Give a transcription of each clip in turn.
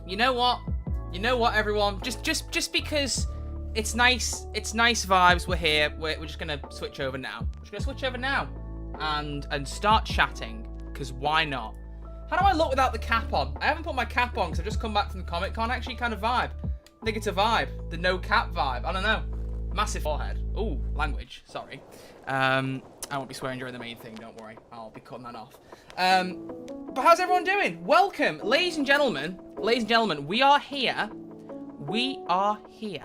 You know what? You know what, everyone? Just because it's nice vibes, we're here. We're just gonna switch over now. We're just gonna switch over now and start chatting. Cause why not? How do I look without the cap on? I haven't put my cap on because I've just come back from the Comic Con. Actually, kind of vibe. I think it's a vibe. The no cap vibe. I don't know. Massive forehead. Ooh, language. Sorry. I won't be swearing during the main thing. Don't worry. I'll be cutting that off. But how's everyone doing? Welcome, ladies and gentlemen. Ladies and gentlemen, we are here. We are here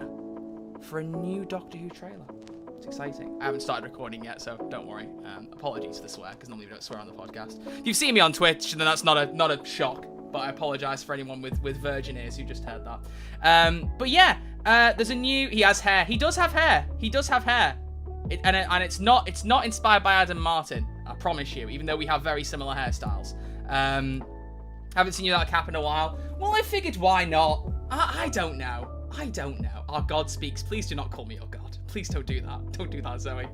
for a new Doctor Who trailer. It's exciting. I haven't started recording yet, so don't worry. Apologies for the swear, because normally we don't swear on the podcast. If you've seen me on Twitch, then that's not a shock. But I apologise for anyone with virgin ears who just heard that. But yeah, there's a new. He has hair. He does have hair. He does have hair. And it's not inspired by Adam Martin. I promise you. Even though we have very similar hairstyles. Haven't seen you without a cap in a while. Well, I figured why not. I don't know. I don't know. Our God speaks. Please do not call me your God. Please don't do that. Don't do that, Zoe.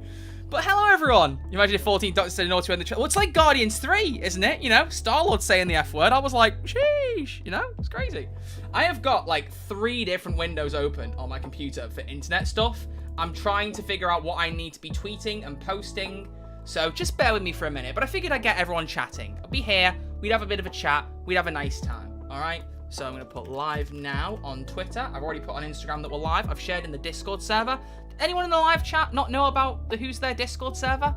But hello, everyone. You imagine if 14th Doctor said an auto in the trailer. Well, it's like Guardians 3, isn't it? You know, Star-Lord saying the F word. I was like, sheesh. You know, it's crazy. I have got like 3 different windows open on my computer for internet stuff. I'm trying to figure out what I need to be tweeting and posting. So just bear with me for a minute. But I figured I'd get everyone chatting. I'll be here. We'd have a bit of a chat. We'd have a nice time. All right? So I'm going to put live now on Twitter. I've already put on Instagram that we're live. I've shared in the Discord server. Anyone in the live chat not know about the Who's There Discord server?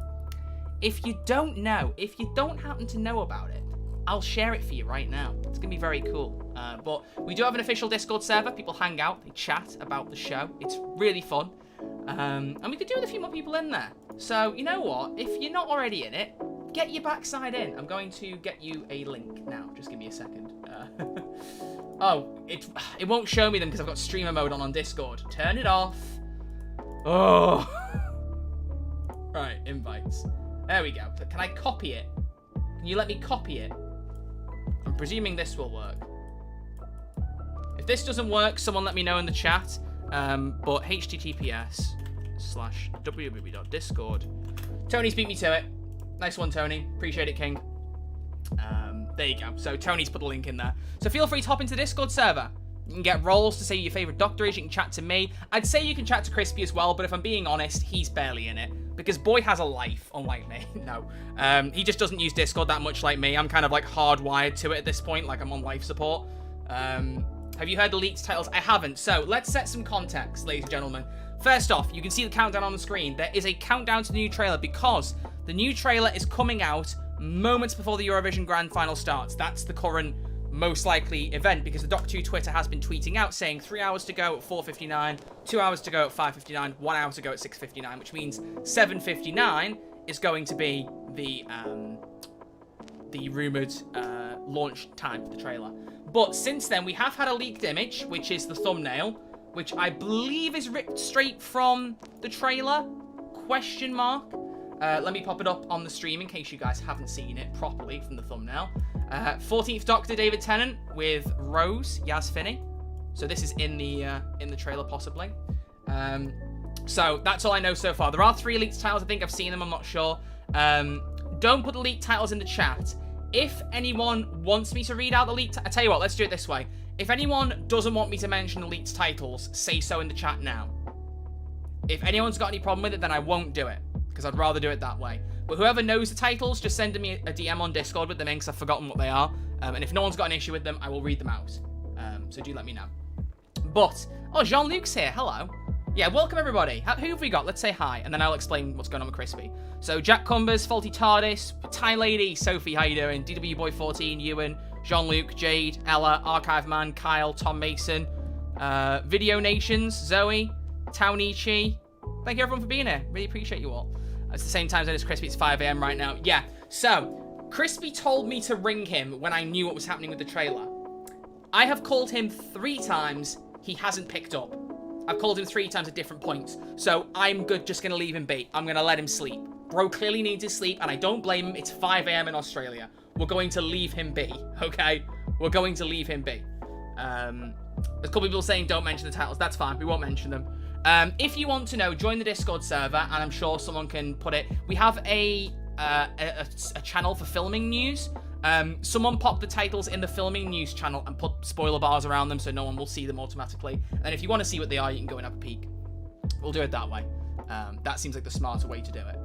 If you don't know, if you don't happen to know about it, I'll share it for you right now. It's going to be very cool. But we do have an official Discord server. People hang out. They chat about the show. It's really fun. And we could do with a few more people in there. So, you know what? If you're not already in it, get your backside in. I'm going to get you a link now. Just give me a second. Oh, it won't show me them because I've got streamer mode on Discord. Turn it off. Oh. Right, invites. There we go. Can I copy it? Can you let me copy it? I'm presuming this will work. If this doesn't work, someone let me know in the chat. But https:/www.discord. Tony's beat me to it. Nice one, Tony. Appreciate it, King. There you go. So Tony's put the link in there. So feel free to hop into the Discord server. You can get roles to say your favourite Doctor is. You can chat to me. I'd say you can chat to Crispy as well, but if I'm being honest, he's barely in it. Because boy has a life, unlike me. No. He just doesn't use Discord that much like me. I'm kind of like hardwired to it at this point, like I'm on life support. Have you heard the leaked titles? I haven't. So let's set some context, ladies and gentlemen. First off, you can see the countdown on the screen. There is a countdown to the new trailer because the new trailer is coming out moments before the Eurovision Grand Final starts. That's the current most likely event because the Doctor Who Twitter has been tweeting out saying 3 hours to go at 4:59, 2 hours to go at 5:59, 1 hour to go at 6:59, which means 7:59 is going to be the rumored launch time for the trailer. But since then, we have had a leaked image, which is the thumbnail, which I believe is ripped straight from the trailer, question mark. Let me pop it up on the stream in case you guys haven't seen it properly from the thumbnail. 14th Doctor David Tennant with Rose, Yas Finney. So this is in the trailer possibly. So that's all I know so far. There are 3 leaked titles. I think I've seen them. I'm not sure. Don't put the leaked titles in the chat. If anyone wants me to read out the leaked... I tell you what, let's do it this way. If anyone doesn't want me to mention the leaked titles, say so in the chat now. If anyone's got any problem with it, then I won't do it. Because I'd rather do it that way. But whoever knows the titles, just send me a DM on Discord with them in, because I've forgotten what they are. And if no one's got an issue with them, I will read them out. So do let me know. But, oh, Jean-Luc's here. Hello. Yeah, welcome everybody. Who have we got? Let's say hi, and then I'll explain what's going on with Crispy. So Jack Cumbers, Faulty TARDIS, Thai Lady, Sophie, how you doing? DW Boy 14, Ewan, Jean-Luc, Jade, Ella, Archive Man, Kyle, Tom Mason, Video Nations, Zoe, Taunichi. Thank you everyone for being here. Really appreciate you all. It's the same time zone as Crispy. It's 5 AM right now. Yeah. So Crispy told me to ring him when I knew what was happening with the trailer. I have called him 3 times. He hasn't picked up. I've called him 3 times at different points. So I'm good, just going to leave him be. I'm going to let him sleep. Bro clearly needs his sleep, and I don't blame him. It's 5 AM in Australia. We're going to leave him be, okay? We're going to leave him be. There's a couple people saying don't mention the titles. That's fine. We won't mention them. If you want to know, join the Discord server, and I'm sure someone can put it. We have a a channel for filming news. Someone popped the titles in the filming news channel and put spoiler bars around them so no one will see them automatically. And if you want to see what they are, you can go and have a peek. We'll do it that way. That seems like the smarter way to do it.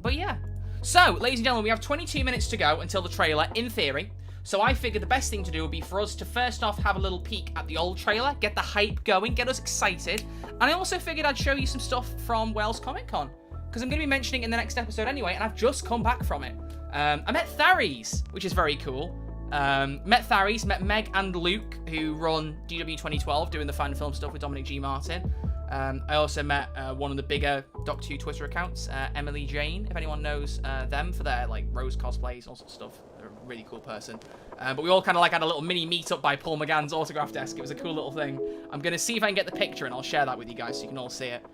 But yeah. So, ladies and gentlemen, we have 22 minutes to go until the trailer, in theory. So I figured the best thing to do would be for us to first off have a little peek at the old trailer, get the hype going, get us excited. And I also figured I'd show you some stuff from Wales Comic Con, because I'm going to be mentioning it in the next episode anyway, and I've just come back from it. I met Tharies, which is very cool. Met Tharies, met Meg and Luke, who run DW 2012, doing the fan film stuff with Dominic G. Martin. I also met one of the bigger Doctor Who Twitter accounts, Emily Jane, if anyone knows them, for their like Rose cosplays, all sorts of stuff. They're a really cool person. But we all kind of like had a little mini meet-up by Paul McGann's autograph desk. It was a cool little thing. I'm going to see if I can get the picture, and I'll share that with you guys so you can all see it.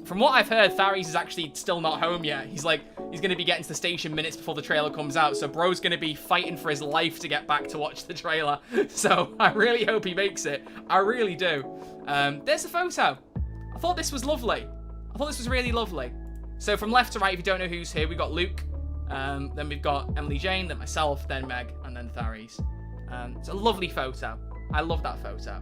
From what I've heard, Tharies is actually still not home yet. He's going to be getting to the station minutes before the trailer comes out, so bro's going to be fighting for his life to get back to watch the trailer. So I really hope he makes it. I really do. There's the photo. I thought this was lovely. I thought this was really lovely. So from left to right, if you don't know who's here, we've got Luke, then we've got Emily Jane, then myself, then Meg, and then Tharies. It's a lovely photo. I love that photo.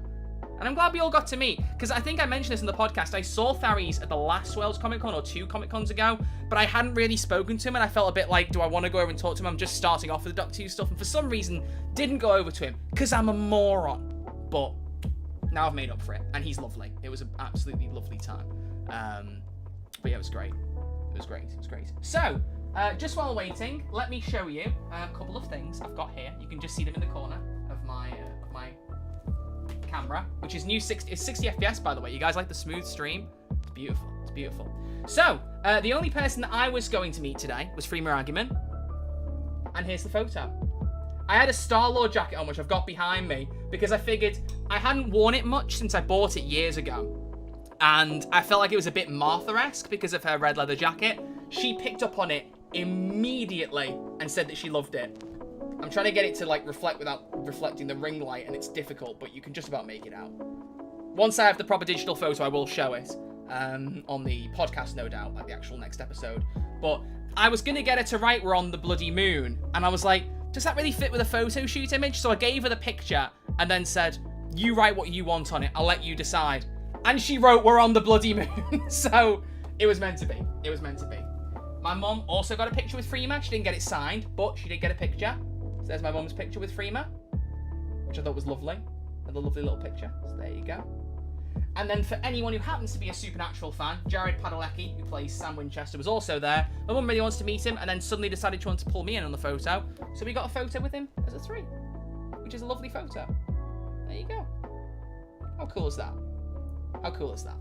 And I'm glad we all got to meet, because I think I mentioned this in the podcast. I saw Tharies at the last Wales Comic Con, or 2 Comic Cons ago, but I hadn't really spoken to him, and I felt a bit like, do I want to go over and talk to him? I'm just starting off with the Doctor Who stuff, and for some reason, didn't go over to him, because I'm a moron. But now I've made up for it, and he's lovely. It was an absolutely lovely time. But yeah, it was great. It was great. It was great. So, just while waiting, let me show you a couple of things I've got here. You can just see them in the corner of my camera, which is it's 60 FPS, by the way. You guys like the smooth stream? It's beautiful. It's beautiful. So, the only person that I was going to meet today was Freema Agyeman. And here's the photo. I had a Star-Lord jacket on, which I've got behind me, because I figured I hadn't worn it much since I bought it years ago. And I felt like it was a bit Martha-esque because of her red leather jacket. She picked up on it immediately and said that she loved it. I'm trying to get it to like reflect without reflecting the ring light, and it's difficult, but you can just about make it out. Once I have the proper digital photo, I will show it on the podcast, no doubt, like the actual next episode. But I was going to get her to write "We're on the bloody moon," and I was like, does that really fit with a photo shoot image? So I gave her the picture and then said, you write what you want on it, I'll let you decide. And she wrote, "We're on the bloody moon." So it was meant to be. It was meant to be. My mum also got a picture with Freema. She didn't get it signed, but she did get a picture. So there's my mum's picture with Freema, which I thought was lovely. Another lovely little picture. So there you go. And then for anyone who happens to be a Supernatural fan, Jared Padalecki, who plays Sam Winchester, was also there. My mum really wants to meet him, and then suddenly decided she wanted to pull me in on the photo. So we got a photo with him as a 3, which is a lovely photo. There you go. How cool is that? How cool is that?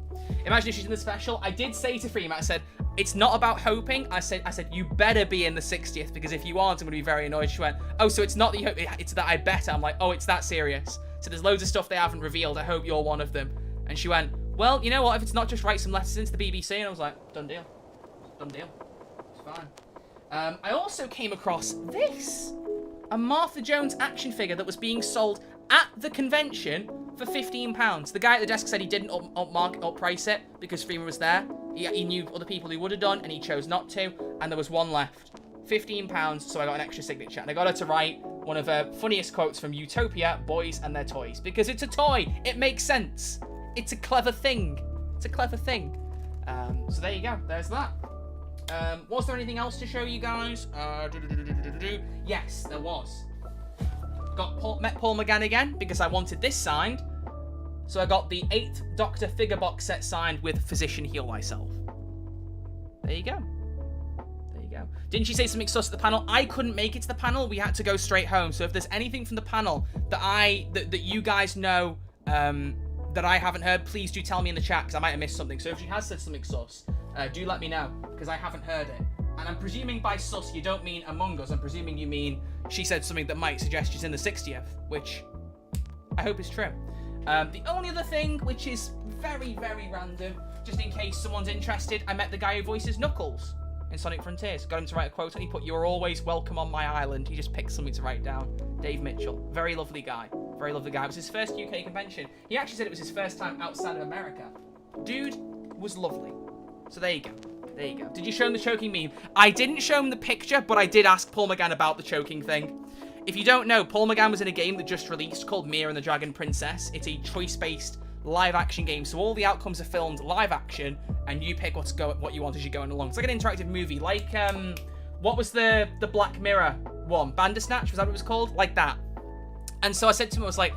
Imagine if she's in the special. I did say to Freema, I said, it's not about hoping. I said, you better be in the 60th, because if you aren't, I'm going to be very annoyed. She went, oh, so it's not that you hope, it's that I better. I'm like, oh, it's that serious. So there's loads of stuff they haven't revealed. I hope you're one of them. And she went, well, you know what? If it's not, just write some letters into the BBC. And I was like, done deal. Done deal. It's fine. I also came across this. A Martha Jones action figure that was being sold at the convention for £15. The guy at the desk said he didn't up-price it because Freema was there. He knew other people who would have done, and he chose not to, and there was one left. £15, so I got an extra signature. And I got her to write one of her funniest quotes from Utopia, Boys and Their Toys. Because it's a toy. It makes sense. It's a clever thing. It's a clever thing. So there you go. There's that. Was there anything else to show you guys? Yes, there was. Met Paul McGann again, because I wanted this signed. So I got the 8th Doctor figure box set signed with Physician Heal Thyself. There you go. There you go. Didn't she say something sus at the panel? I couldn't make it to the panel. We had to go straight home. So if there's anything from the panel that you guys know that I haven't heard, please do tell me in the chat, because I might have missed something. So if she has said something sus, do let me know, because I haven't heard it. And I'm presuming by sus you don't mean Among Us. I'm presuming you mean she said something that might suggest she's in the 60th, which I hope is true. The only other thing, which is very, very random, just in case someone's interested, I met the guy who voices Knuckles in Sonic Frontiers. Got him to write a quote, and he put, "You're always welcome on my island." He just picked something to write down. Dave Mitchell. Very lovely guy. Very lovely guy. It was his first UK convention. He actually said it was his first time outside of America. Dude was lovely. So there you go. There you go. Did you show him the choking meme? I didn't show him the picture, but I did ask Paul McGann about the choking thing. If you don't know, Paul McGann was in a game that just released called Mira and the Dragon Princess. It's a choice-based live-action game, so all the outcomes are filmed live-action, and you pick what you want as you're going along. It's like an interactive movie, like, what was the Black Mirror one? Bandersnatch, was that what it was called? Like that. And so I said to him, I was like,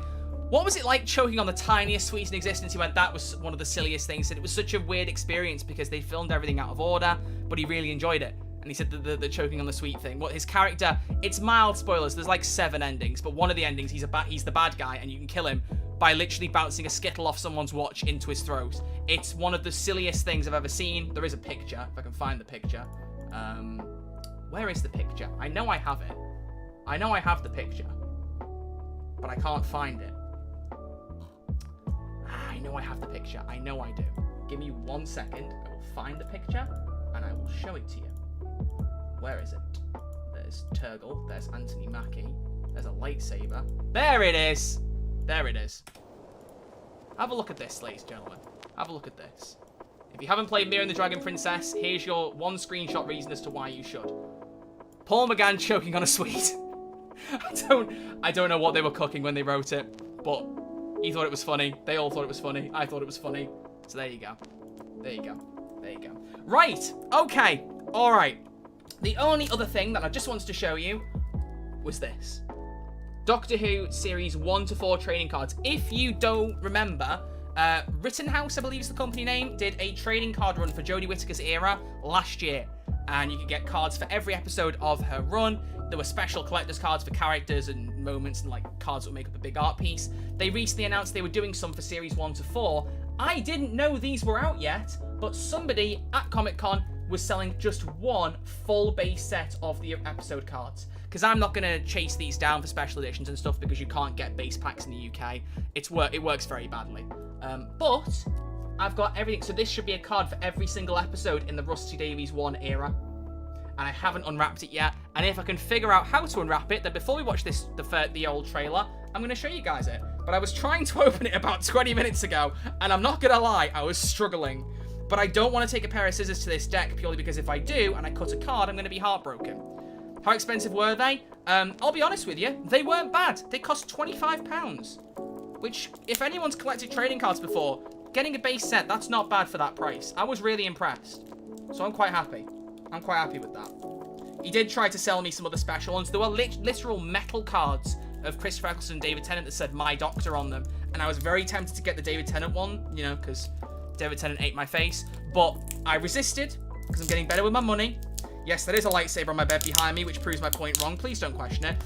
what was it like choking on the tiniest sweets in existence? He went, that was one of the silliest things. He said it was such a weird experience because they filmed everything out of order, but he really enjoyed it. And he said the choking on the sweet thing. What his character, it's mild spoilers. There's like 7 endings, but one of the endings, he's the bad guy, and you can kill him by literally bouncing a Skittle off someone's watch into his throat. It's one of the silliest things I've ever seen. There is a picture, if I can find the picture. Where is the picture? I know I have it. I know I have the picture, but I can't find it. I know I have the picture. I know I do. Give me 1 second. I will find the picture, and I will show it to you. Where is it? There's Turgle. There's Anthony Mackie. There's a lightsaber. There it is. There it is. Have a look at this, ladies and gentlemen. Have a look at this. If you haven't played Mira and the Dragon Princess, here's your 1 screenshot reason as to why you should. Paul McGann choking on a sweet. I don't know what they were cooking when they wrote it, but he thought it was funny. They all thought it was funny. I thought it was funny. So there you go. There you go. There you go. Right. Okay. All right. The only other thing that I just wanted to show you was this. Doctor Who Series 1 to 4 trading cards. If you don't remember, Rittenhouse, I believe is the company name, did a trading card run for Jodie Whittaker's era last year. And you could get cards for every episode of her run. There were special collector's cards for characters and moments and like cards that would make up a big art piece. They recently announced they were doing some for Series 1 to 4. I didn't know these were out yet, but somebody at Comic-Con was selling just 1 full base set of the episode cards. Because I'm not going to chase these down for special editions and stuff because you can't get base packs in the UK. It works very badly. But I've got everything. So this should be a card for every single episode in the Rusty Davies 1 era. And I haven't unwrapped it yet. And if I can figure out how to unwrap it, then before we watch the old trailer, I'm going to show you guys it. But I was trying to open it about 20 minutes ago, and I'm not going to lie, I was struggling. But I don't want to take a pair of scissors to this deck purely because if I do, and I cut a card, I'm going to be heartbroken. How expensive were they? I'll be honest with you, they weren't bad. They cost £25. Which, if anyone's collected trading cards before, getting a base set, that's not bad for that price. I was really impressed. So I'm quite happy. I'm quite happy with that. He did try to sell me some other special ones. There were literal metal cards of Chris Eccleston and David Tennant that said My Doctor on them. And I was very tempted to get the David Tennant one, you know, because David Tennant ate my face. But I resisted, because I'm getting better with my money. Yes, there is a lightsaber on my bed behind me, which proves my point wrong. Please don't question it.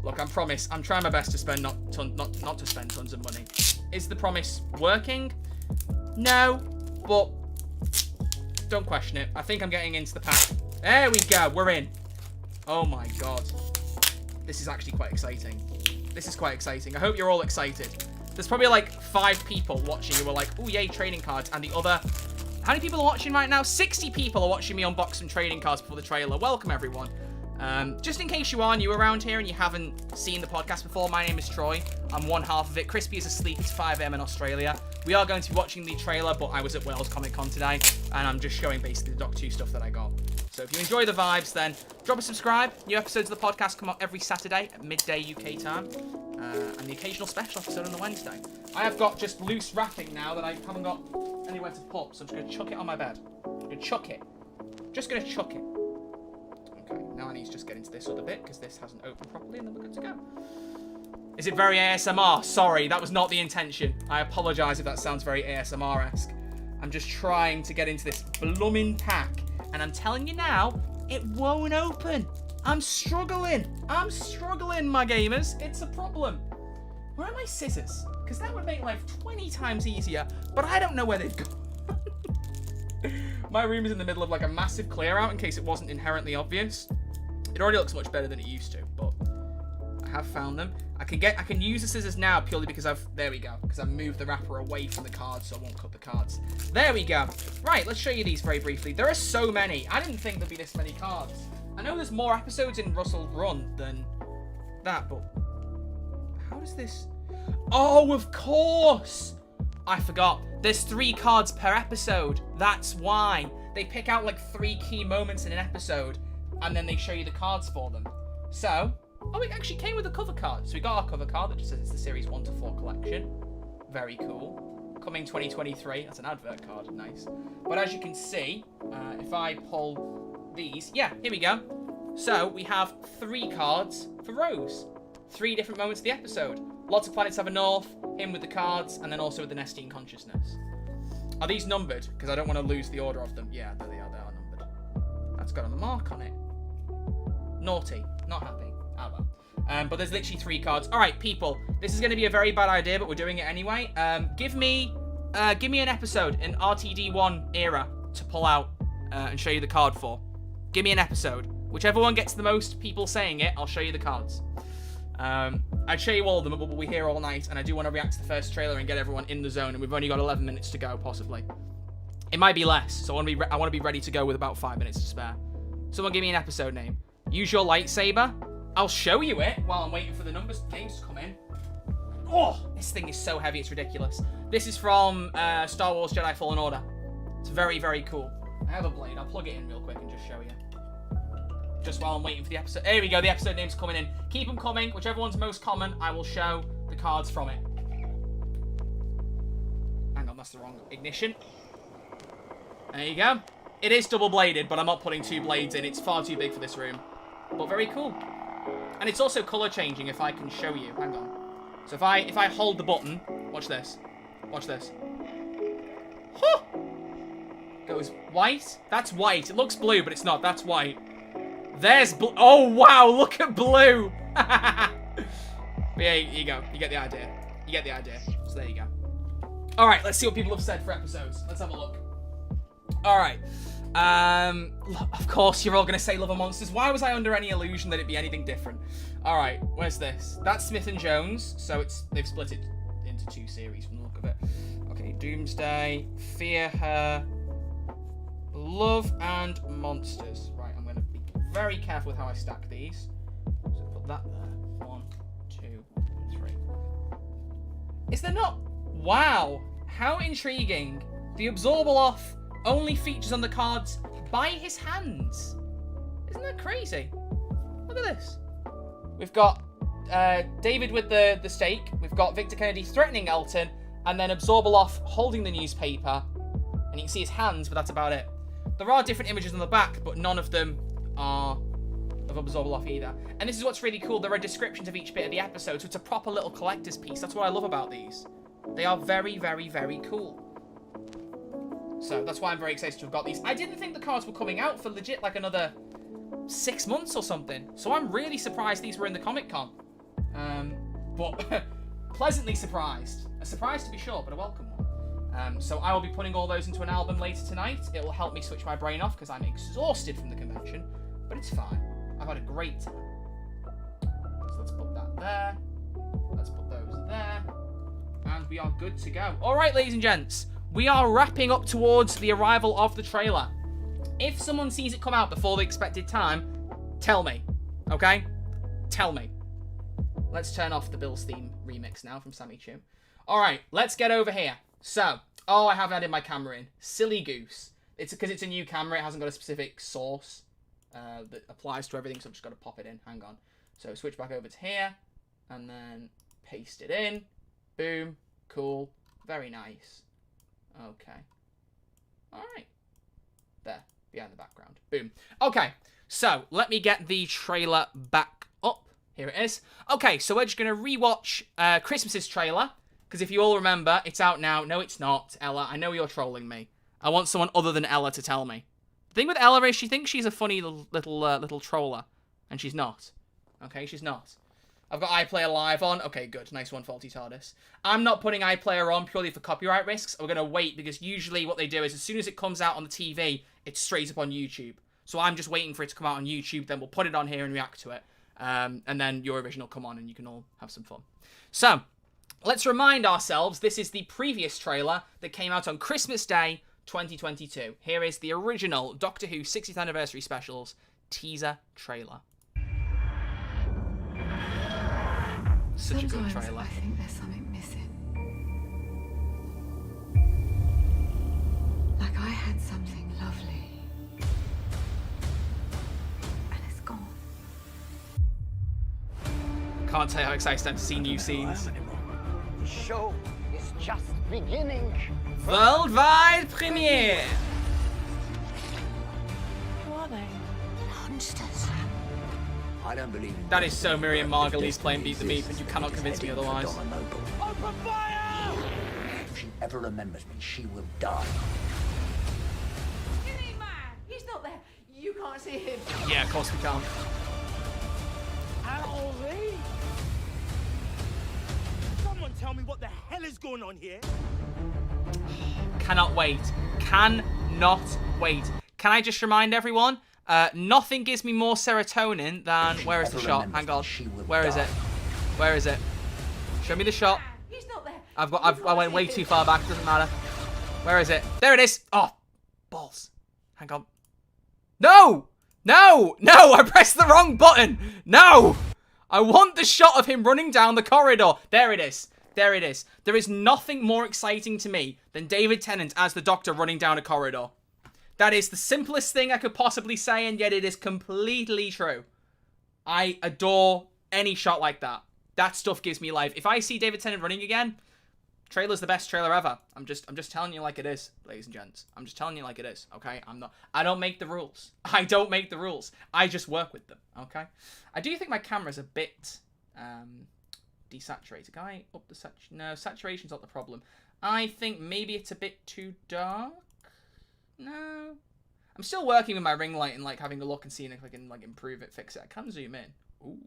Look, I promise, I'm trying my best to spend not to spend tons of money. Is the promise working? No, but don't question it. I think I'm getting into the pack. There we go. We're in. Oh my god. This is actually quite exciting. This is quite exciting. I hope you're all excited. There's probably like 5 people watching who are like, oh yay, trading cards. And the other... How many people are watching right now? 60 people are watching me unbox some trading cards before the trailer. Welcome, everyone. Just in case you are new around here and you haven't seen the podcast before, my name is Troy. I'm one half of it. Crispy is asleep. It's 5 AM in Australia. We are going to be watching the trailer, but I was at Wales Comic Con today, and I'm just showing basically the Doc 2 stuff that I got. So if you enjoy the vibes, then drop a subscribe. New episodes of the podcast come out every Saturday at midday UK time, and the occasional special episode on the Wednesday. I have got just loose wrapping now that I haven't got anywhere to put, so I'm just going to chuck it on my bed. I'm going to chuck it. Just going to chuck it. Okay, now I need to just get into this other bit, because this hasn't opened properly, and then we're good to go. Is it very ASMR? Sorry, that was not the intention. I apologise if that sounds very ASMR-esque. I'm just trying to get into this blooming pack, and I'm telling you now, it won't open. I'm struggling. I'm struggling, my gamers. It's a problem. Where are my scissors? Because that would make life 20 times easier, but I don't know where they've gone. My room is in the middle of like a massive clear out in case it wasn't inherently obvious. It already looks much better than it used to, but I have found them. I can use the scissors now purely because there we go, because I've moved the wrapper away from the cards so I won't cut the cards. There we go. Right, let's show you these very briefly. There are so many. I didn't think there'd be this many cards. I know there's more episodes in Russell's run than that, but how does this... Oh, of course! I forgot. There's 3 cards per episode. That's why. They pick out like 3 key moments in an episode, and then they show you the cards for them. So, oh, it actually came with a cover card. So we got our cover card that just says it's the Series 1 to 4 collection. Very cool. Coming 2023. That's an advert card. Nice. But as you can see, if I pull these, yeah, here we go. So we have 3 cards for Rose. 3 different moments of the episode. Lots of planets have a north, him with the cards, and then also with the Nestine consciousness. Are these numbered? Because I don't want to lose the order of them. Yeah, there they are. They are numbered. That's got a mark on it. Naughty. Not happy. Oh well. But there's literally 3 cards. All right, people. This is going to be a very bad idea, but we're doing it anyway. Give me an episode in RTD1 era to pull out and show you the card for. Give me an episode. Whichever one gets the most people saying it, I'll show you the cards. I'd show you all of them, but we'll be here all night, and I do want to react to the first trailer and get everyone in the zone, and we've only got 11 minutes to go, possibly. It might be less, so I want to be ready to go with about 5 minutes to spare. Someone give me an episode name. Use your lightsaber. I'll show you it while I'm waiting for the names to come in. Oh, this thing is so heavy, it's ridiculous. This is from Star Wars Jedi Fallen Order. It's very, very cool. I have a blade. I'll plug it in real quick and just show you. Just while I'm waiting for the episode. There we go, the episode name's coming in. Keep them coming. Whichever one's most common, I will show the cards from it. Hang on, that's the wrong ignition. There you go. It is double-bladed, but I'm not putting 2 blades in. It's far too big for this room. But very cool. And it's also color changing if I can show you. Hang on. So if I hold the button, watch this. Watch this. Huh! Goes white. That's white. It looks blue, but it's not. That's white. There's blue. Oh, wow. Look at blue. But yeah, you go. You get the idea. You get the idea. So there you go. All right. Let's see what people have said for episodes. Let's have a look. All right. Of course, you're all going to say Love and Monsters. Why was I under any illusion that it'd be anything different? All right. Where's this? That's Smith and Jones. So they've split it into 2 series from the look of it. Okay. Doomsday. Fear Her. Love and Monsters. Right. I'm going to be very careful with how I stack these. So put that there. 1, 2, 3. Is there not? Wow. How intriguing. The Absorbaloff only features on the cards by his hands. Isn't that crazy? Look at this. We've got David with the stake. We've got Victor Kennedy threatening Elton. And then Absorbaloff holding the newspaper. And you can see his hands, but that's about it. There are different images on the back, but none of them are of Absorbaloff either. And this is what's really cool. There are descriptions of each bit of the episode, so it's a proper little collector's piece. That's what I love about these. They are very, very, very cool. So that's why I'm very excited to have got these. I didn't think the cards were coming out for legit like another 6 months or something. So I'm really surprised these were in the Comic-Con. But pleasantly surprised. A surprise to be sure, but a welcome one. So I will be putting all those into an album later tonight. It will help me switch my brain off because I'm exhausted from the convention. But it's fine. I've had a great time. So let's put that there. Let's put those there. And we are good to go. All right, ladies and gents. We are wrapping up towards the arrival of the trailer. If someone sees it come out before the expected time, tell me. Okay? Tell me. Let's turn off the Bill's Theme remix now from Sammy Chu. Alright, let's get over here. So, oh, I haven't added my camera in. Silly goose. It's because it's a new camera. It hasn't got a specific source that applies to everything, so I've just got to pop it in. Hang on. So, switch back over to here. And then paste it in. Boom. Cool. Very nice. Okay. Alright. There. Behind the background. Boom. Okay. So, let me get the trailer back up. Here it is. Okay, so we're just going to rewatch Christmas's trailer. Because if you all remember, it's out now. No, it's not. Ella, I know you're trolling me. I want someone other than Ella to tell me. The thing with Ella is she thinks she's a funny little troller. And she's not. Okay, she's not. I've got iPlayer Live on. Okay, good. Nice one, Faulty TARDIS. I'm not putting iPlayer on purely for copyright risks. We're going to wait because usually what they do is as soon as it comes out on the TV, it's straight up on YouTube. So I'm just waiting for it to come out on YouTube. Then we'll put it on here and react to it. And then Eurovision will come on and you can all have some fun. So, let's remind ourselves this is the previous trailer that came out on Christmas Day 2022. Here is the original Doctor Who 60th Anniversary Specials teaser trailer. Such a good trailer. I think there's something missing. can't tell you how excited I am to see new scenes. The show is just beginning. Worldwide premiere. Who are they? Monsters. I don't believe in That is so Miriam Margolyes playing Beat the Beep, and you cannot convince me otherwise. Open fire! If she ever remembers me, she will die. You ain't mad. He's not there. You can't see him. Yeah, of course we can't. Alvy! Someone tell me what the hell is going on here? Cannot wait. Cannot wait. Can I just remind everyone? Nothing gives me more serotonin than... Where is the shot? Hang on. Where is it? Where is it? Show me the shot. He's not there. I went way too far back. Doesn't matter. Where is it? There it is. Oh, balls. Hang on. No! No! No! I pressed the wrong button. No! I want the shot of him running down the corridor. There it is. There it is. There is nothing more exciting to me than David Tennant as the Doctor running down a corridor. That is the simplest thing I could possibly say, and yet it is completely true. I adore any shot like that. That stuff gives me life. If I see David Tennant running again, trailer's the best trailer ever. I'm just telling you like it is, ladies and gents. I'm just telling you like it is, okay? I don't make the rules. I don't make the rules. I just work with them, okay? I do think my camera's a bit desaturated. Can I up the No, saturation's not the problem. I think maybe it's a bit too dark. No. I'm still working with my ring light and like having a look and seeing if I can like improve it, fix it. I can zoom in. Ooh.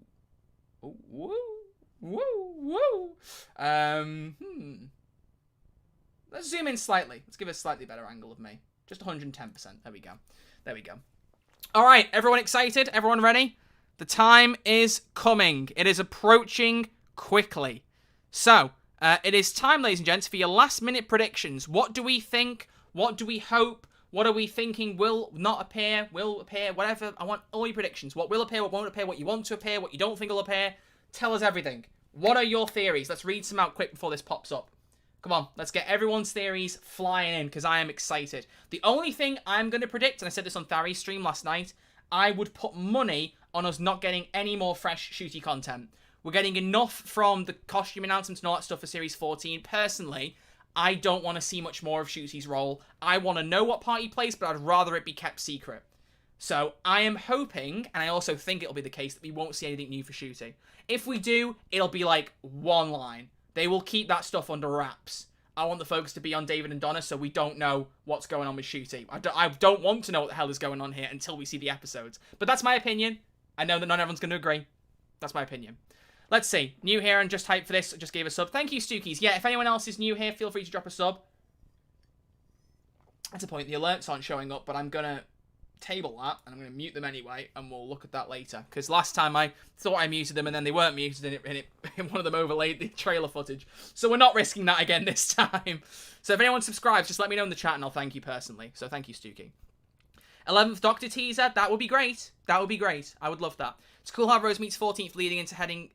Ooh, woo. Woo, woo. Let's zoom in slightly. Let's give it a slightly better angle of me. Just 110%. There we go. There we go. All right, everyone excited? Everyone ready? The time is coming. It is approaching quickly. So, it is time, ladies and gents, for your last-minute predictions. What do we think? What do we hope? What are we thinking will not appear, will appear, whatever. I want all your predictions. What will appear, what won't appear, what you want to appear, what you don't think will appear. Tell us everything. What are your theories? Let's read some out quick before this pops up. Come on, let's get everyone's theories flying in, because I am excited. The only thing I'm going to predict, and I said this on Thary's stream last night, I would put money on us not getting any more fresh shooty content. We're getting enough from the costume announcements and all that stuff for Series 14. Personally, I don't want to see much more of Shooty's role. I want to know what part he plays, but I'd rather it be kept secret. So I am hoping, and I also think it'll be the case, that we won't see anything new for Shooty. If we do, it'll be like one line. They will keep that stuff under wraps. I want the focus to be on David and Donna, so we don't know what's going on with Shooty. I don't want to know what the hell is going on here until we see the episodes. But that's my opinion. I know that not everyone's going to agree. That's my opinion. Let's see. New here and just hyped for this. Just gave a sub. Thank you, Stookies. Yeah, if anyone else is new here, feel free to drop a sub. That's a point. The alerts aren't showing up, but I'm going to table that, and I'm going to mute them anyway, and we'll look at that later. Because last time I thought I muted them, and then they weren't muted, and one of them overlaid the trailer footage. So we're not risking that again this time. So if anyone subscribes, just let me know in the chat, and I'll thank you personally. So thank you, Stookie. 11th Doctor teaser. That would be great. That would be great. I would love that. It's cool how Rose meets 14th leading to heading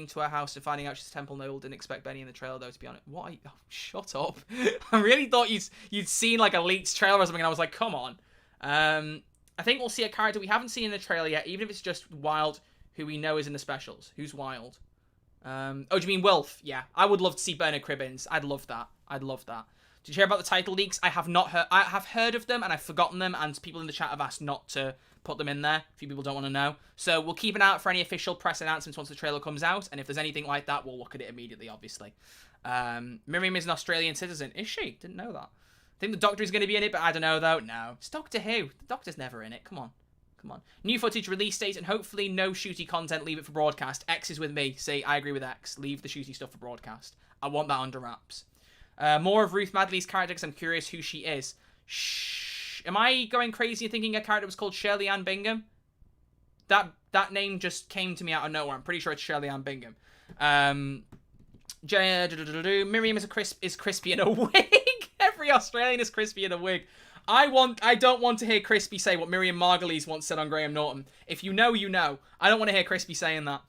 to her house and finding out she's Temple Noble. Didn't expect Benny in the trailer though, to be honest. What? Oh, shut up. I really thought you'd seen like a leaked trailer or something, and I was like, come on. I think we'll see a character we haven't seen in the trailer yet, even if it's just Wild, who we know is in the specials. Who's Wild? Oh, do you mean Wilf? Yeah, I would love to see Bernard Cribbins. I'd love that. I'd love that. Did you hear about the title leaks? I have not heard. I have heard of them and I've forgotten them, and people in the chat have asked not to put them in there. A few people don't want to know. So we'll keep an eye out for any official press announcements once the trailer comes out, and if there's anything like that, we'll look at it immediately, obviously. Miriam is an Australian citizen. Is she? Didn't know that. I think the Doctor is going to be in it, but I don't know, though. No. It's Doctor Who. The Doctor's never in it. Come on. Come on. New footage, release date, and hopefully no shooty content. Leave it for broadcast. X is with me. See, I agree with X. Leave the shooty stuff for broadcast. I want that under wraps. More of Ruth Madley's character, because I'm curious who she is. Shh. Am I going crazy and thinking a character was called Shirley Ann Bingham? That name just came to me out of nowhere. I'm pretty sure it's Shirley Ann Bingham. Miriam is crispy in a wig. Every Australian is crispy in a wig. I don't want to hear Crispy say what Miriam Margolyes once said on Graham Norton. If you know, you know. I don't want to hear Crispy saying that.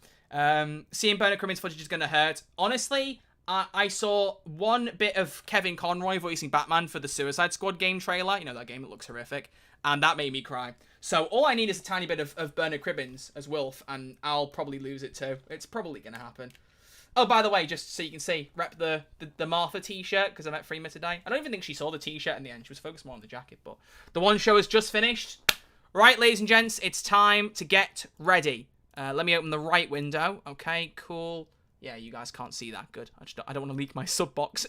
Seeing Bernard Cribbins footage is going to hurt. Honestly, I saw one bit of Kevin Conroy voicing Batman for the Suicide Squad game trailer. You know, that game that looks horrific. and that made me cry. So all I need is a tiny bit of Bernard Cribbins as Wilf, and I'll probably lose it too. It's probably going to happen. Oh, by the way, just so you can see, rep the Martha t-shirt, because I met Freema today. I don't even think she saw the t-shirt in the end. She was focused more on the jacket, but the one show has just finished. Right, ladies and gents, it's time to get ready. Let me open the right window. Okay, cool. Yeah, you guys can't see that. Good. I don't want to leak my sub box.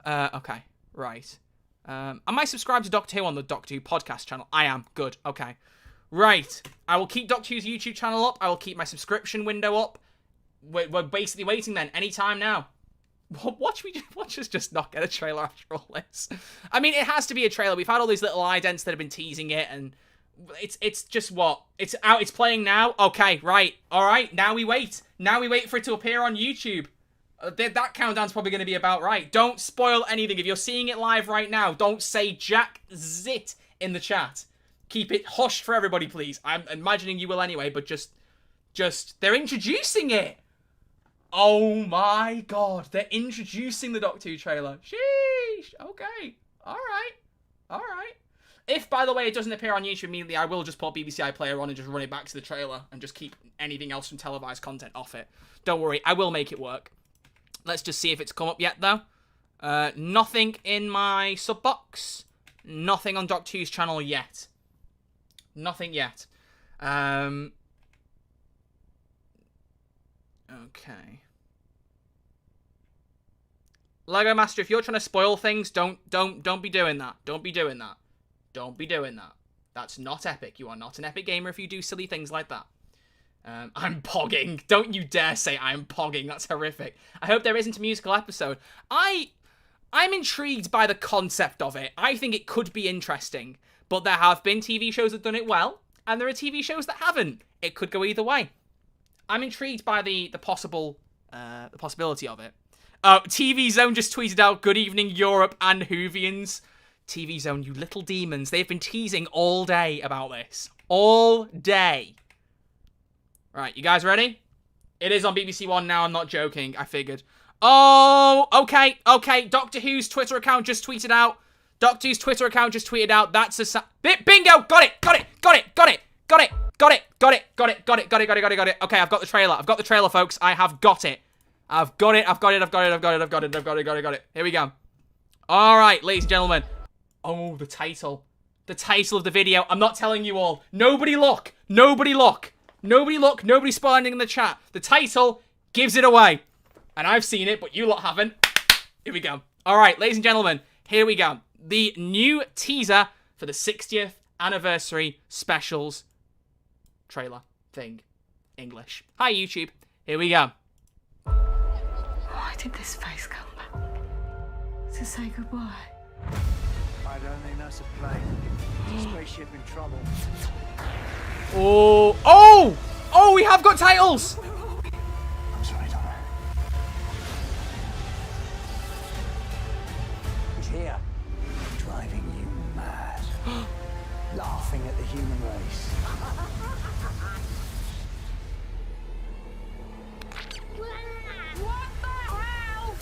Okay, right. Am I subscribed to Doctor Who on the Doctor Who podcast channel? I am. Good. Okay. Right. I will keep Doctor Who's YouTube channel up. I will keep my subscription window up. We're basically waiting then. Anytime now. Watch us just not get a trailer after all this. I mean, it has to be a trailer. We've had all these little idents that have been teasing it, and it's just what? It's out. It's playing now. Okay, right. All right. Now we wait. Now we wait for it to appear on YouTube. That countdown's probably going to be about right. Don't spoil anything. If you're seeing it live right now, don't say jack zit in the chat. Keep it hushed for everybody, please. I'm imagining you will anyway, but just they're introducing it. Oh my god, they're introducing the Doctor Who trailer. Sheesh. Okay. All right. If, by the way, it doesn't appear on YouTube immediately, I will just put BBC iPlayer on and just run it back to the trailer and just keep anything else from televised content off it. Don't worry, I will make it work. Let's just see if it's come up yet, though. Nothing in my sub box. Nothing on Doctor Who's channel yet. Nothing yet. Okay. Lego Master, if you're trying to spoil things, don't be doing that. Don't be doing that. Don't be doing that. That's not epic. You are not an epic gamer if you do silly things like that. I'm pogging. Don't you dare say I'm pogging. That's horrific. I hope there isn't a musical episode. I'm intrigued by the concept of it. I think it could be interesting. But there have been TV shows that have done it well, and there are TV shows that haven't. It could go either way. I'm intrigued by the possibility of it. TV Zone just tweeted out, "Good evening, Europe and Whovians." TV Zone, you little demons. They've been teasing all day about this. All day. Right, you guys ready? It is on BBC One now, I'm not joking. I figured. Oh, okay. Doctor Who's Twitter account just tweeted out. That's a... Bingo! Got it! Okay, I've got the trailer. Folks. I have got it. I've got it. Here we go. All right, ladies and gentlemen. Oh, the title. The title of the video. I'm not telling you all. Nobody look. Nobody spoil anything in the chat. The title gives it away. And I've seen it, but you lot haven't. Here we go. All right, ladies and gentlemen. Here we go. The new teaser for the 60th anniversary specials trailer thing. English. Hi, YouTube. Here we go. Why did this face come back? To say goodbye. I don't think that's a plane. It's a spaceship in trouble. Oh, we have got titles. I'm sorry, Donna. He's here. Driving you mad. Laughing at the human race. What the hell?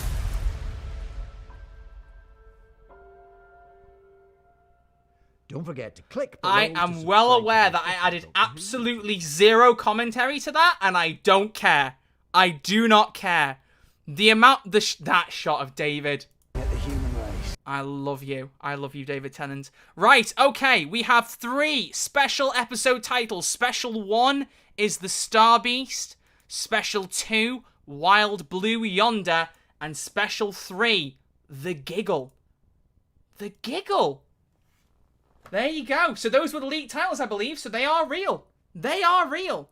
Don't forget to click. I am well aware that I added absolutely zero commentary to that, and I don't care. I do not care. The amount, that shot of David. At the human race. I love you. I love you, David Tennant. Right, okay, we have 3 special episode titles. Special 1 is The Star Beast. Special 2, Wild Blue Yonder. And Special 3, The Giggle. The Giggle. There you go. So those were the leaked titles, I believe. So they are real. They are real.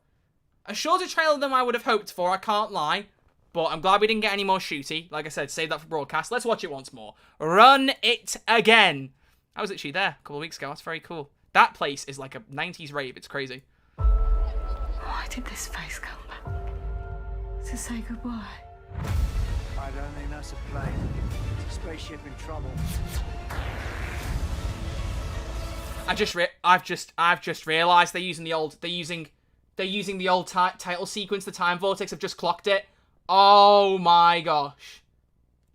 A shorter trailer than I would have hoped for, I can't lie. But I'm glad we didn't get any more shooty. Like I said, save that for broadcast. Let's watch it once more. Run it again. I was actually there a couple of weeks ago. That's very cool. That place is like a 90s rave. It's crazy. Why did this face come back? To say goodbye. I don't think that's a plane. It's a spaceship in trouble. I've just realised they're using the old title sequence. The time vortex. I've just clocked it. Oh my gosh!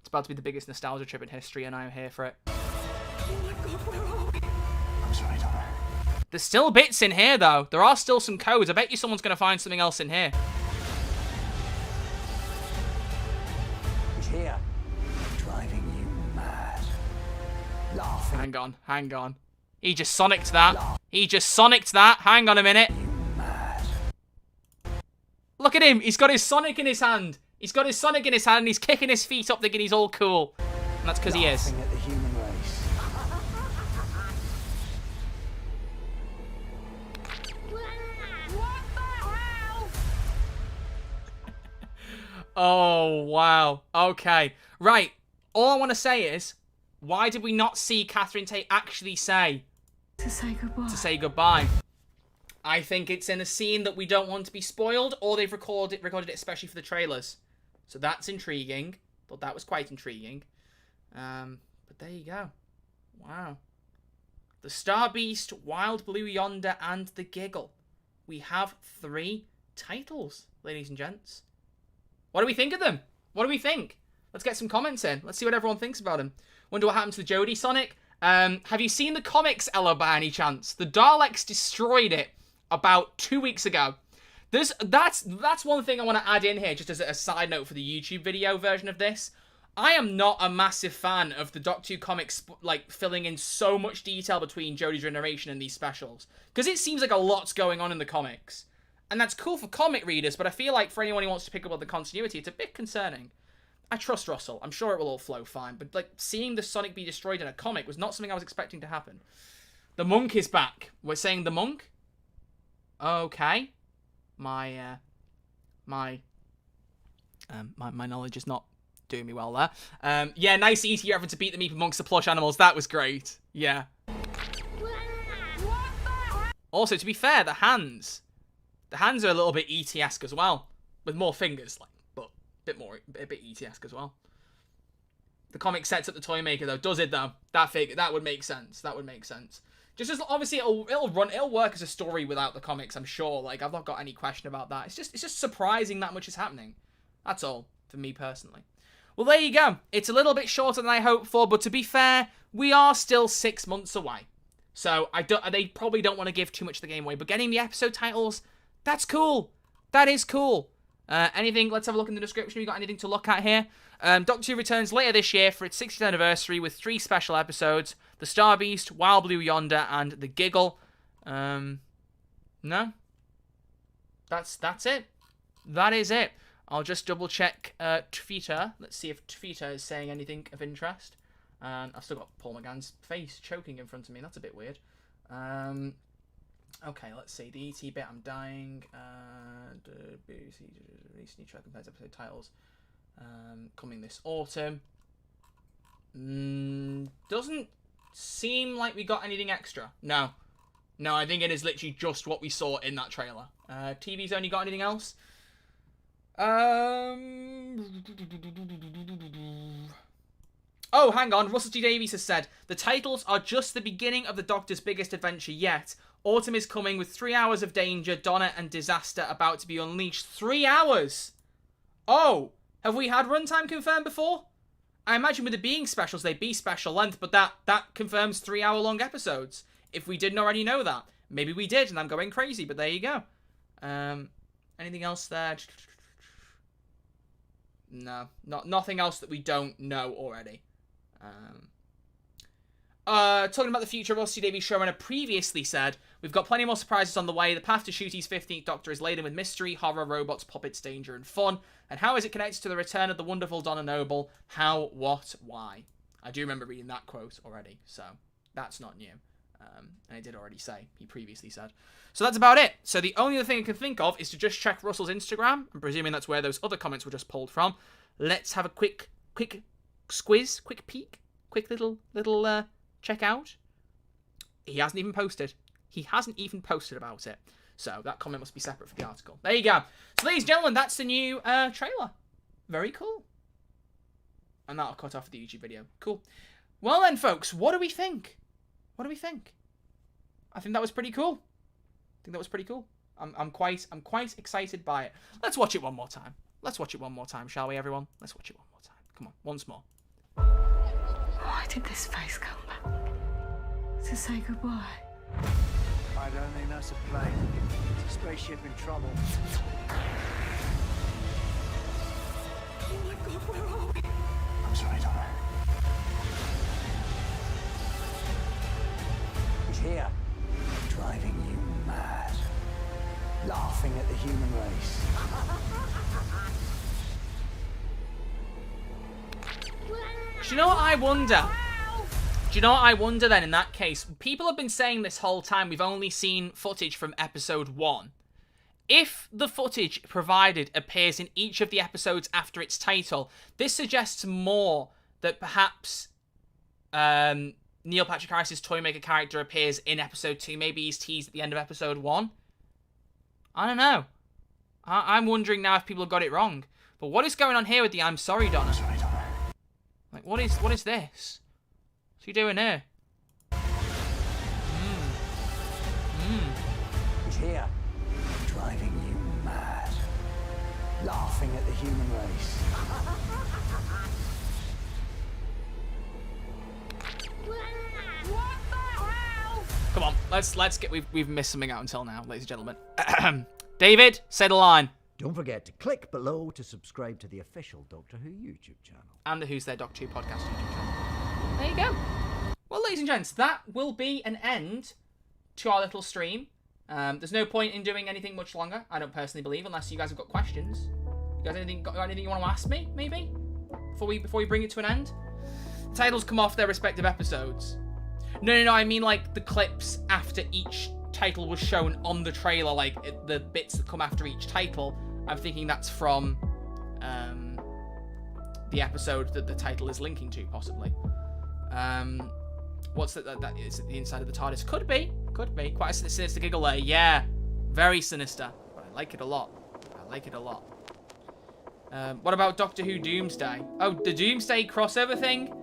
It's about to be the biggest nostalgia trip in history, and I am here for it. Oh my god, where are we? There's still bits in here, though. There are still some codes. I bet you someone's going to find something else in here. He's here. Driving you mad. Laughing Hang on, hang on. He just Sonic'd that. He just Sonic'd that. Hang on a minute. you mad. Look at him. He's got his Sonic in his hand. He's got his Sonic in his hand and he's kicking his feet up thinking he's all cool. And that's because he is. Laughing at the human race. Oh, wow. Okay. Right. All I want to say is, why did we not see Catherine Tate actually say To say goodbye. to say goodbye? I think it's in a scene that we don't want to be spoiled, or they've recorded it especially for the trailers. So that's intriguing. Thought that was quite intriguing. But there you go. Wow. The Star Beast, Wild Blue Yonder, and The Giggle. We have 3 titles, ladies and gents. What do we think of them? What do we think? Let's get some comments in. Let's see what everyone thinks about them. Wonder what happened to the Jodie Sonic. Have you seen the comics, Ella, by any chance? The Daleks destroyed it about 2 weeks ago. That's one thing I want to add in here, just as a side note for the YouTube video version of this. I am not a massive fan of the Doctor Who comics, like, filling in so much detail between Jodie's narration and these specials. Because it seems like a lot's going on in the comics. And that's cool for comic readers, but I feel like for anyone who wants to pick up on the continuity, it's a bit concerning. I trust Russell. I'm sure it will all flow fine. But, like, seeing the Sonic be destroyed in a comic was not something I was expecting to happen. The monk is back. We're saying the monk? Okay. My knowledge is not doing me well there. Yeah, nice easy reference to beat the meat amongst the plush animals. That was great. Yeah. Also, to be fair, the hands are a little bit ET-esque as well, with more fingers, like, but a bit ET-esque as well. The comic sets up the toy maker though, does it though? That would make sense. That would make sense. Just as obviously it'll work as a story without the comics, I'm sure. Like, I've not got any question about that. It's just surprising that much is happening. That's all for me personally. Well, there you go. It's a little bit shorter than I hoped for, but to be fair, we are still 6 months away. So they probably don't want to give too much of the game away. But getting the episode titles, that's cool. That is cool. Anything? Let's have a look in the description. We got anything to look at here? Doctor Who returns later this year for its 60th anniversary with 3 special episodes: The Star Beast, Wild Blue Yonder, and The Giggle. No. That's it. That is it. I'll just double check Twitter. Let's see if Twitter is saying anything of interest. I've still got Paul McGann's face choking in front of me. That's a bit weird. Okay, let's see. The ET bit, I'm dying. Recently track compared episode titles. Coming this autumn. Doesn't seem like we got anything extra. No. No, I think it is literally just what we saw in that trailer. TV's only got anything else? Oh, hang on. Russell T Davies has said, the titles are just the beginning of the Doctor's biggest adventure yet. Autumn is coming with 3 hours of danger, Donna and disaster about to be unleashed. 3 hours! Oh, have we had runtime confirmed before? I imagine with the being specials, they'd be special length, but that confirms 3 hour long episodes. If we didn't already know that. Maybe we did, and I'm going crazy, but there you go. Anything else there? No, nothing else that we don't know already. Talking about the future, Rusty Davies showrunner previously said, we've got plenty more surprises on the way. The path to Ncuti's 15th Doctor is laden with mystery, horror, robots, puppets, danger, and fun. And how is it connected to the return of the wonderful Donna Noble? How, what, why? I do remember reading that quote already, so that's not new. And I did already say, he previously said. So that's about it. So the only other thing I can think of is to just check Russell's Instagram. I'm presuming that's where those other comments were just pulled from. Let's have a quick squiz, quick peek, quick little check out. He hasn't even posted. He hasn't even posted about it. So that comment must be separate from the article. There you go. So ladies and gentlemen, that's the new trailer. Very cool. And that'll cut off the YouTube video. Cool. Well then, folks, what do we think? What do we think? I think that was pretty cool. I'm quite excited by it. Let's watch it one more time. Let's watch it one more time, shall we, everyone? Let's watch it one more time. Come on, once more. Why did this face come back? To say goodbye. I I don't think that's a plane. It's a spaceship in trouble. Oh my God, where are we? I'm sorry, Donna. He's here. Driving you mad. Laughing at the human race. Do you know what I wonder? Do you know what I wonder then in that case? People have been saying this whole time we've only seen footage from episode 1. If the footage provided appears in each of the episodes after its title, this suggests more that perhaps Neil Patrick Harris's Toymaker character appears in episode 2. Maybe he's teased at the end of episode 1. I don't know. I'm wondering now if people have got it wrong. But what is going on here with the I'm sorry, Donna? Like, what is this? What's he doing here? He's here. Driving you mad. Laughing at the human race. What the hell? Come on, let's get. We've missed something out until now, ladies and gentlemen. David, say the line. Don't forget to click below to subscribe to the official Doctor Who YouTube channel. And the Who's There Doctor Who podcast YouTube channel. There you go. Well, ladies and gents, that will be an end to our little stream. There's no point in doing anything much longer, I don't personally believe, unless you guys have got questions. You guys got anything you want to ask me, maybe? Before we bring it to an end? The titles come off their respective episodes. No, I mean like the clips after each title was shown on the trailer, like the bits that come after each title. I'm thinking that's from the episode that the title is linking to, possibly. What's that? That is it the inside of the TARDIS? Could be. Quite a sinister giggle there. Yeah, very sinister. But I like it a lot. What about Doctor Who Doomsday? Oh, the Doomsday crossover thing?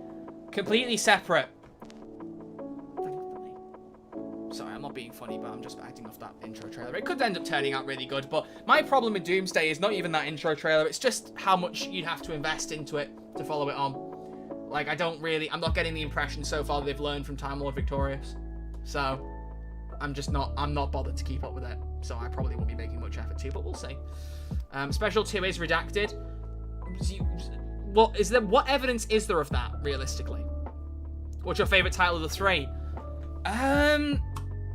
Completely separate. Sorry, I'm not being funny, but I'm just acting off that intro trailer. It could end up turning out really good, but my problem with Doomsday is not even that intro trailer. It's just how much you'd have to invest into it to follow it on. Like, I'm not getting the impression so far that they've learned from Time Lord Victorious. So, I'm not bothered to keep up with it. So I probably won't be making much effort to, but we'll see. Special 2 is redacted. What evidence is there of that, realistically? What's your favourite title of the 3?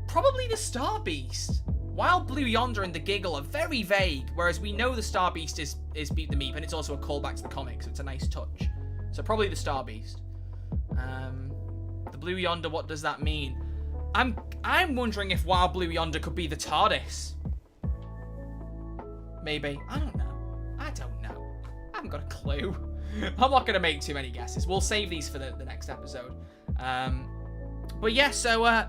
Probably the Star Beast. Wild Blue Yonder and the Giggle are very vague, whereas we know the Star Beast is Beat the Meep, and it's also a callback to the comics, so it's a nice touch. So probably the Star Beast. The Blue Yonder, what does that mean? I'm wondering if Wild Blue Yonder could be the TARDIS. Maybe. I don't know. I haven't got a clue. I'm not going to make too many guesses. We'll save these for the next episode. But yeah, so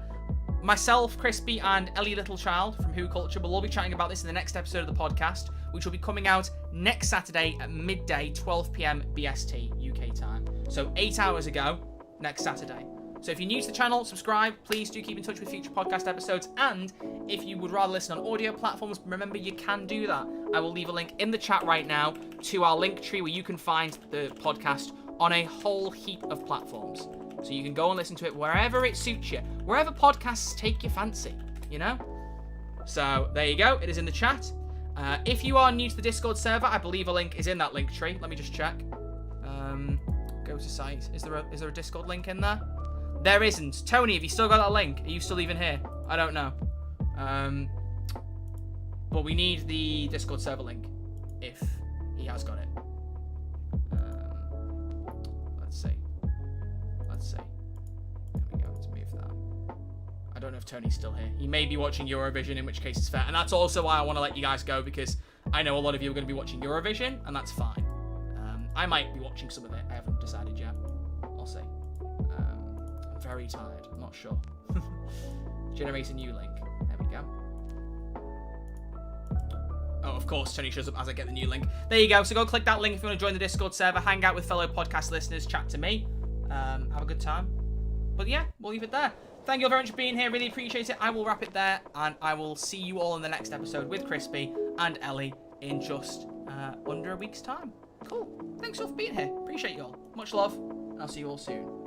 myself, Crispy, and Ellie Littlechild from Who Culture will all be chatting about this in the next episode of the podcast, which will be coming out next Saturday at midday, 12 PM BST UK time. So 8 hours ago, next Saturday. So if you're new to the channel, subscribe. Please do keep in touch with future podcast episodes. And if you would rather listen on audio platforms, remember you can do that. I will leave a link in the chat right now to our link tree where you can find the podcast on a whole heap of platforms. So you can go and listen to it wherever it suits you. Wherever podcasts take your fancy, you know? So there you go. It is in the chat. If you are new to the Discord server, I believe a link is in that link tree. Let me just check. Go to site. Is there a Discord link in there? There isn't. Tony, have you still got that link? Are you still even here? I don't know. But we need the Discord server link, if he has got it. Let's see. There we go. Let's move that. I don't know if Tony's still here. He may be watching Eurovision, in which case it's fair. And that's also why I want to let you guys go, because I know a lot of you are going to be watching Eurovision, and that's fine. I might be watching some of it. I haven't decided yet. I'll see. I'm very tired. I'm not sure. Generate a new link. There we go. Oh, of course, Tony shows up as I get the new link. There you go. So go click that link if you want to join the Discord server, hang out with fellow podcast listeners, chat to me. Have a good time. But yeah, we'll leave it there. Thank you all very much for being here. Really appreciate it. I will wrap it there, and I will see you all in the next episode with Crispy and Ellie in just under a week's time. Cool. Thanks all for being here. Appreciate you all. Much love, and I'll see you all soon.